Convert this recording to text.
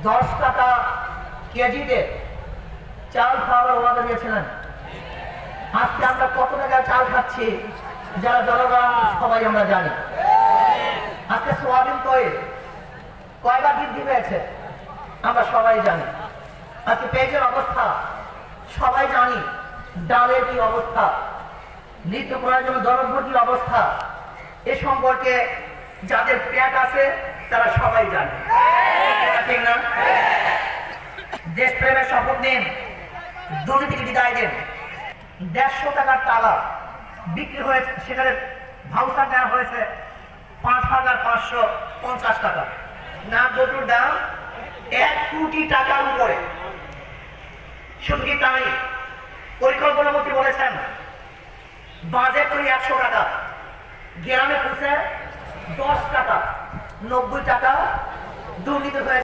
10 টাকা কেজিতে চাল খাওয়ার ওয়াদা দিয়েছিলেন। আজকে আমরা কত টাকায় চাল খাচ্ছি যারা জনগণ সবাই আমরা জানি। আজকে সোয়াবিন তৈল কয়বার বৃদ্ধি পেয়েছে আমরা সবাই জানি। আজকে পেঁয়াজের অবস্থা সবাই জানি, ডালের কি অবস্থা, নিত্য প্রয়োজনীয় দ্রব্যের কি অবস্থা, এ সম্পর্কে যাদের পেট আছে তারা সবাই জানে, ঠিক না? দেশপ্রেমের শপথ নিন, দুর্নীতিকে বিদায় দেন। 150 টাকার তালা বিক্রি হয়েছে, সেখানে ভাউচার দেওয়া হয়েছে 5,550 টাকা, না দুটোর দাম 1 কোটি টাকার উপরে। শুধু কি তাই, পরিকল্পনা মন্ত্রী বলেছেন বাজেট করি 100 টাকা, গ্রামে পৌঁছে 10 টাকা, 90 টাকা দুর্নীতি হয়েছে।